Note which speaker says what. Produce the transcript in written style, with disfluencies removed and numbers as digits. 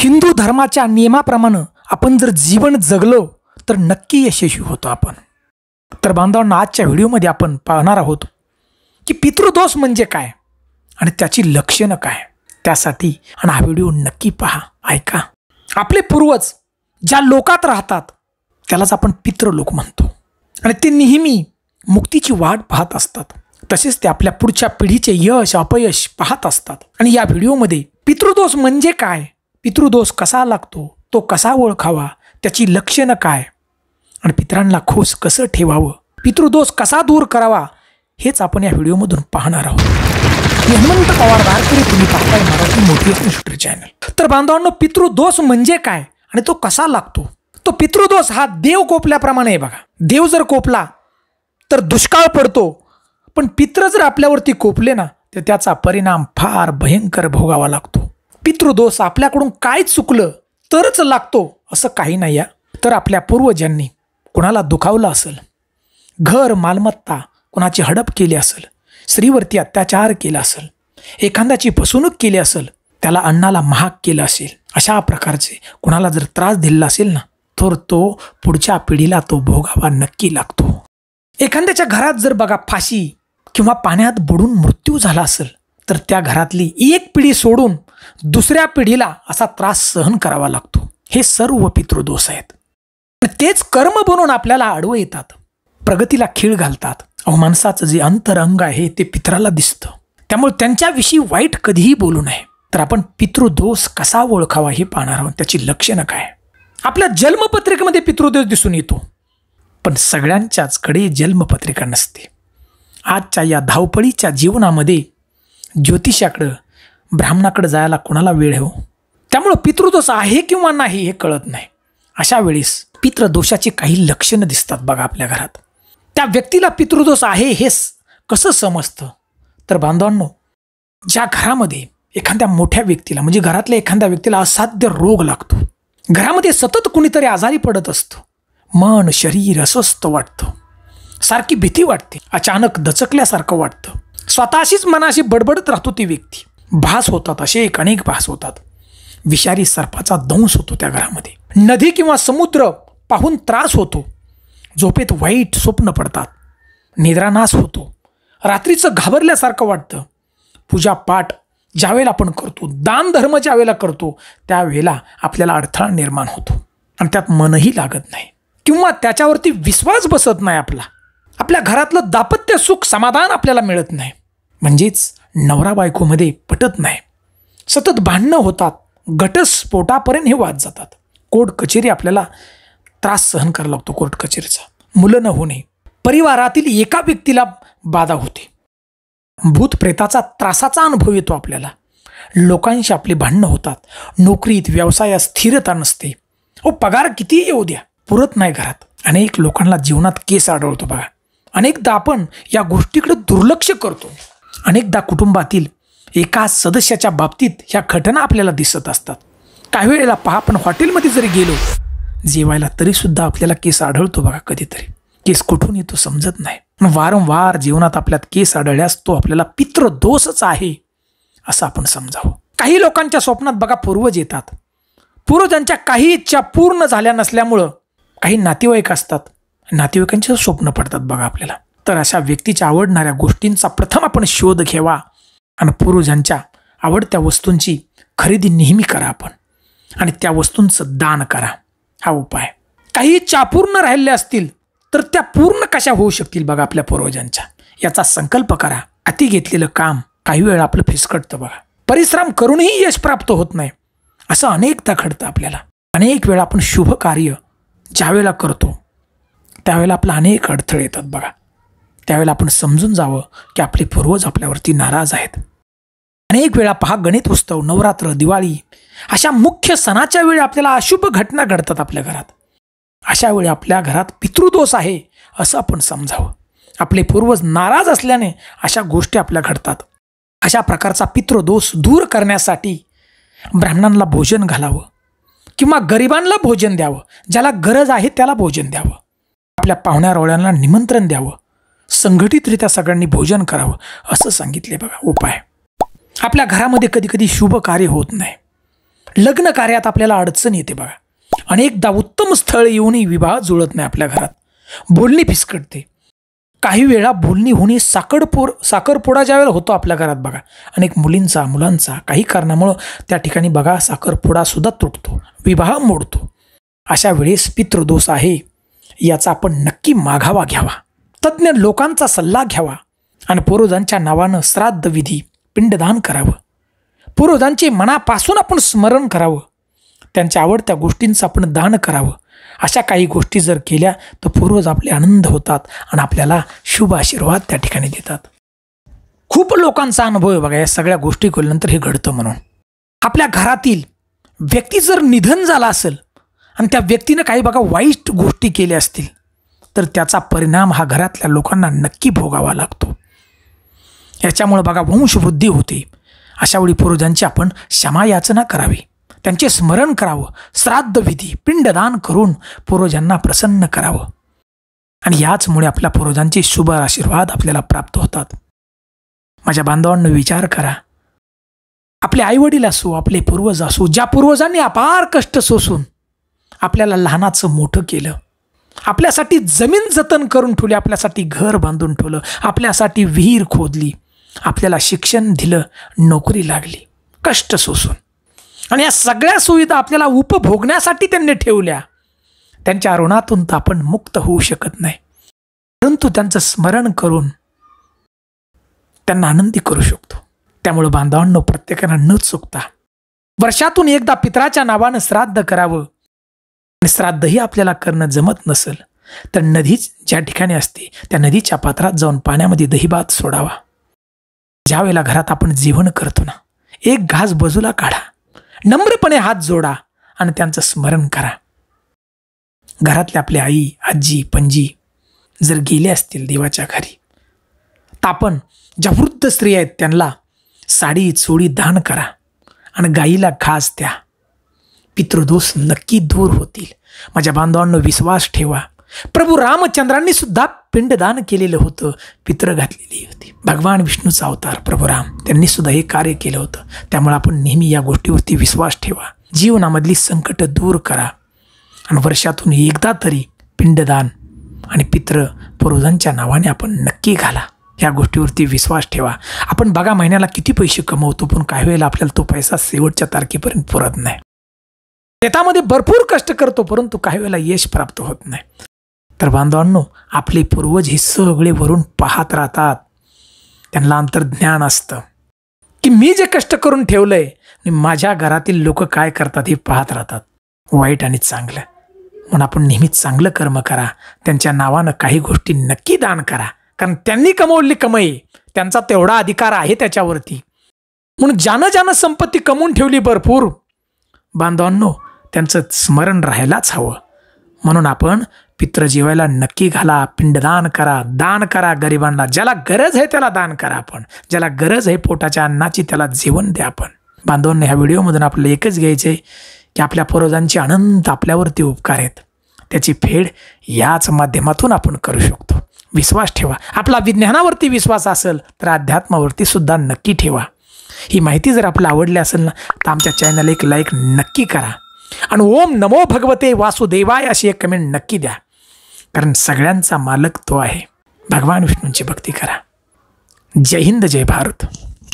Speaker 1: हिंदू धर्माच्या नियमाप्रमाणे आपण जर जीवन जगलो तर नक्की यशस्वी होतो आपण. तर बांधवांनो, आजच्या व्हिडिओमध्ये आपण पाहणार आहोत की पितृदोष म्हणजे काय आणि त्याची लक्षणं काय. त्यासाठी आणि हा व्हिडिओ नक्की पहा, ऐका. आपले पूर्वज ज्या लोकात राहतात त्यालाच आपण पितृलोक म्हणतो आणि ते नेहमी मुक्तीची वाट पाहत असतात. तसेच ते आपल्या पुढच्या पिढीचे यश अपयश पाहत असतात. आणि या व्हिडिओमध्ये पितृदोष म्हणजे काय, पितृदोष कसा लागतो, तो कसा ओळखावा, त्याची लक्षणं काय आणि पितरांना खुश कसं ठेवावं, पितृदोष कसा दूर करावा, हेच आपण या व्हिडिओमधून पाहणार आहोत. मी हनुमंत पवार वारकरी, तुम्ही पाहताय मराठी मोटिवेशनल चॅनल. तर बांधवांनो, पितृदोष म्हणजे काय आणि तो कसा लागतो. तो पितृदोष हा देव कोपल्याप्रमाणे आहे बघा. देव जर कोपला तर दुष्काळ पडतो, पण पितृ जर आपल्यावरती कोपले ना तर त्याचा परिणाम फार भयंकर भोगावा लागतो. पितृदोष आपल्याकडून काय चुकलं तरच लागतो असं काही नाही या. तर आपल्या पूर्वजांनी कुणाला दुखावलं असेल, घर मालमत्ता कुणाची हडप केली असेल, स्त्रीवरती अत्याचार केला असेल, एखाद्याची फसवणूक केली असेल, त्याला अन्नाला महाग केलं असेल, अशा प्रकारचे कुणाला जर त्रास दिला असेल ना तर तो पुढच्या पिढीला तो भोगावा नक्की लागतो. एखाद्याच्या घरात जर बघा फाशी किंवा पाण्यात बुडून मृत्यू झाला असेल तर त्या घरातली एक पिढी सोडून दुसऱ्या पिढीला असा त्रास सहन करावा लागतो. हे सर्व पितृदोष आहेत. तेच कर्म बनवून आपल्याला आडवं येतात, प्रगतीला खीळ घालतात. माणसाचं जे अंतरंग आहे ते पितराला दिसतं, त्यामुळे त्यांच्याविषयी वाईट कधीही बोलू नये. तर आपण पितृदोष कसा ओळखावा हे पाहणार आहोत. त्याची लक्षणं काय. आपल्या जन्मपत्रिकेमध्ये पितृदोष दिसून येतो, पण सगळ्यांच्याचकडे जन्मपत्रिका नसते. आजच्या या धावपळीच्या जीवनामध्ये ज्योतिषाकडं ब्राह्मणाकडे जायला कोणाला वेळ हो, त्यामुळं पितृदोष आहे किंवा नाही हे कळत नाही. अशा वेळेस पितृदोषाची काही लक्षणं दिसतात बघा आपल्या घरात. त्या व्यक्तीला पितृदोष आहे हे कसं समजतं. तर बांधवांनो, ज्या घरामध्ये एखाद्या मोठ्या व्यक्तीला म्हणजे घरातल्या एखाद्या व्यक्तीला असाध्य रोग लागतो, घरामध्ये सतत कुणीतरी आजारी पडत असतं, मन शरीर अस्वस्थ वाटतं, सारखी भीती वाटते, अचानक दचकल्यासारखं वाटतं, स्वतःशीच मनाशी बडबडत राहतो ती व्यक्ती, भास होतात, असे अनेक भास होतात. विषारी सर्पाचा दंश होतो त्या घरामध्ये, नदी किंवा समुद्र पाहून त्रास होतो, झोपेत वाईट स्वप्न पडतात, निद्रानाश होतो, रात्रीचं घाबरल्यासारखं वाटतं, पूजापाठ ज्यावेळेला आपण करतो, दान धर्म ज्यावेळेला करतो त्यावेळेला आपल्याला अडथळा निर्माण होतो आणि त्यात मनही लागत नाही किंवा त्याच्यावरती विश्वास बसत नाही आपला. आपल्या घरातलं दाम्पत्य सुख समाधान आपल्याला मिळत नाही, म्हणजेच नवरा बायकोमध्ये पटत नाही, सतत भांडणं होतात, घटस्फोटापर्यंत हे वाद जातात. कोर्ट कचेरी आपल्याला त्रास सहन करावा लागतो, कोर्ट कचेरीचा. मुलं न होणे, परिवारातील एका व्यक्तीला बाधा होते, भूत प्रेताचा त्रासाचा अनुभव येतो आपल्याला, लोकांशी आपली भांडणं होतात, नोकरीत व्यवसायात स्थिरता नसते, पगार किती येऊ द्या पुरत नाही घरात. अनेक लोकांना जीवनात केस आढळतो बघा. अनेकदा आपण या गोष्टीकडे दुर्लक्ष करतो. अनेकदा कुटुंबातील एका सदस्याच्या बाबतीत ह्या घटना आपल्याला दिसत असतात. काही वेळेला पहा, आपण हॉटेलमध्ये जरी गेलो जेवायला तरीसुद्धा आपल्याला केस आढळतो बघा. कधीतरी केस कुठून येतो समजत नाही. वारंवार जीवनात आपल्यात केस आढळल्यास तो आपल्याला पितृदोषच आहे असं आपण समजावं. काही लोकांच्या स्वप्नात बघा पूर्वज येतात. पूर्वजांच्या काही इच्छा पूर्ण झाल्या नसल्यामुळं काही नातेवाईक असतात, नातेवाईकांचे स्वप्न पडतात बघा आपल्याला. तर अशा व्यक्तीच्या आवडणाऱ्या गोष्टींचा प्रथम आपण शोध घ्यावा आणि पूर्वजांच्या आवडत्या वस्तूंची खरेदी नेहमी करा आपण आणि त्या वस्तूंचं दान करा. हा उपाय. काही इच्छा पूर्ण राहिल्या असतील तर त्या पूर्ण कशा होऊ शकतील बघा आपल्या पूर्वजांच्या, याचा संकल्प करा. अति घेतलेलं काम काही वेळा आपलं फिसकटतं बघा. परिश्रम करूनही यश प्राप्त होत नाही, असं अनेकदा घडतं आपल्याला. अनेक वेळा आपण शुभ कार्य ज्यावेळेला करतो त्यावेळेला आपला अनेक अडथळे येतात बघा. त्यावेळेला आपण समजून जावं की आपले पूर्वज आपल्यावरती नाराज आहेत. अनेक वेळा पहा, गणेश उत्सव, नवरात्र, दिवाळी अशा मुख्य सणाच्या वेळी आपल्याला अशुभ घटना घडतात आपल्या घरात. अशा वेळी आपल्या घरात पितृदोष आहे असं आपण समजावं. आपले पूर्वज नाराज असल्याने अशा गोष्टी आपल्या घडतात. अशा प्रकारचा पितृदोष दूर करण्यासाठी ब्राह्मणांना भोजन घालावं किंवा गरिबांना भोजन द्यावं, ज्याला गरज आहे त्याला भोजन द्यावं, आपल्या पाहुण्या रोळ्यांना निमंत्रण द्यावं, संघटितरित्या सगळ्यांनी भोजन करावं असं सांगितले बघा उपाय. आपल्या घरामध्ये कधी कधी शुभ कार्य होत नाही, लग्न कार्यात आपल्याला अडचण येते बघा. अनेकदा उत्तम स्थळ येऊनही विवाह जुळत नाही आपल्या घरात. बोलणी फिसकटते. काही वेळा बोलणी होणे साखरपुडा ज्या वेळेला होतो आपल्या घरात बघा, अनेक मुलांचा काही कारणामुळं त्या ठिकाणी बघा साखरपुडा सुद्धा तुटतो, विवाह मोडतो. अशा वेळेस पितृदोष आहे याचा आपण नक्की माघावा घ्यावा. तज्ज्ञ लोकांचा सल्ला घ्यावा आणि पूर्वजांच्या नावानं श्राद्ध विधी पिंडदान करावं. पूर्वजांचे मनापासून आपण स्मरण करावं. त्यांच्या आवडत्या गोष्टींचं आपण दान करावं. अशा काही गोष्टी जर केल्या तर पूर्वज आपले आनंद होतात आणि आपल्याला शुभ आशीर्वाद त्या ठिकाणी देतात. खूप लोकांचा अनुभव आहे बघा या सगळ्या गोष्टी केल्यानंतर हे घडतं म्हणून. आपल्या घरातील व्यक्ती जर निधन झाला असेल आणि त्या व्यक्तीनं काही बघा वाईट गोष्टी केल्या असतील तर त्याचा परिणाम हा घरातल्या लोकांना नक्की भोगावा लागतो. याच्यामुळे बघा वंशवृद्धी होते. अशा वेळी पूर्वजांची आपण क्षमा याचना करावी, त्यांचे स्मरण करावं, श्राद्ध विधी पिंडदान करून पूर्वजांना प्रसन्न करावं आणि याचमुळे आपल्या पूर्वजांचे शुभ आशीर्वाद आपल्याला प्राप्त होतात. माझ्या बांधवांनो विचार करा. आपले आईवडील असो, आपले पूर्वज असो, ज्या पूर्वजांनी अपार कष्ट सोसून आपल्याला लहानाचं मोठं केलं, आपल्यासाठी जमीन जतन करून ठेवली, आपल्यासाठी घर बांधून ठेवलं, आपल्यासाठी विहीर खोदली, आपल्याला शिक्षण दिलं, नोकरी लागली कष्ट सोसून, आणि या सगळ्या सुविधा आपल्याला उपभोगण्यासाठी त्यांनी ठेवल्या. त्यांच्या ऋणातून तर आपण मुक्त होऊ शकत नाही, परंतु त्यांचं स्मरण करून त्यांना आनंदी करू शकतो. त्यामुळे बांधवांनो प्रत्येकानं न चुकता वर्षातून एकदा पितराच्या नावानं श्राद्ध करावं. आणि श्राद्धही आपल्याला करणं जमत नसेल तर नदी ज्या ठिकाणी असते त्या नदीच्या पात्रात जाऊन पाण्यामध्ये दहीभात सोडावा. ज्या वेळेला घरात आपण जेवण करतो ना, एक घास बाजूला काढा, नम्रपणे हात जोडा आणि त्यांचं स्मरण करा. घरातले आपले आई आजी पणजी जर गेले असतील देवाच्या घरी तर आपण ज्या वृद्ध स्त्री आहेत त्यांना साडी चोळी दान करा आणि गाईला घास द्या. पितृदोष नक्की दूर होतील. माझ्या बांधवांनो विश्वास ठेवा. प्रभू रामचंद्रांनी सुद्धा पिंडदान केलेलं होतं, पितृ घातलेली होती. भगवान विष्णूचा अवतार प्रभू राम त्यांनी सुद्धा हे कार्य केलं होतं. त्यामुळे आपण नेहमी या गोष्टीवरती विश्वास ठेवा. जीवनामधली संकट दूर करा आणि वर्षातून एकदा तरी पिंडदान आणि पितृ पूर्वजांच्या नावाने आपण नक्की घाला. या गोष्टीवरती विश्वास ठेवा. आपण बघा महिन्याला किती पैसे कमवतो, पण काही वेळेला आपल्याला तो पैसा शेवटच्या तारखेपर्यंत पुरत नाही. शेतामध्ये भरपूर कष्ट करतो परंतु काही वेळेला यश प्राप्त होत नाही. तर बांधवांनो आपले पूर्वज हे सगळे वरून पाहत राहतात. त्यांना अंतर्ज्ञान असतं की मी जे कष्ट करून ठेवलंय आणि माझ्या घरातील लोक काय करतात हे पाहत राहतात, वाईट आणि चांगलं. म्हणून आपण नेहमीच चांगलं कर्म करा. त्यांच्या नावानं काही गोष्टी नक्की दान करा, कारण त्यांनी कमवली कमाई, त्यांचा तेवढा अधिकार आहे त्याच्यावरती. म्हणून ज्यानं संपत्ती कमवून ठेवली भरपूर, बांधवांनो त्यांचं स्मरण राहायलाच हवं. म्हणून आपण पितृ जेवायला नक्की घाला, पिंडदान करा, दान करा गरिबांना. ज्याला गरज आहे त्याला दान करा. आपण ज्याला गरज आहे पोटाच्या अन्नाची त्याला जेवण द्या. आपण बांधवांना ह्या व्हिडिओमधून आपल्याला एकच घ्यायचं आहे की आपल्या पूर्वजांचे अनंत आपल्यावरती उपकार आहेत, त्याची फेड याच माध्यमातून आपण करू शकतो. विश्वास ठेवा. आपला विज्ञानावरती विश्वास असेल तर अध्यात्मावरती सुद्धा नक्की ठेवा. ही माहिती जर आपल्याला आवडली असेल ना तर आमच्या चॅनलला एक लाईक नक्की करा आणि ओम नमो भगवते वासुदेवाय अशी एक कमेंट नक्की द्या, कारण सगळ्यांचा मालक तो आहे. भगवान विष्णूंची भक्ती करा. जय हिंद जय भारत.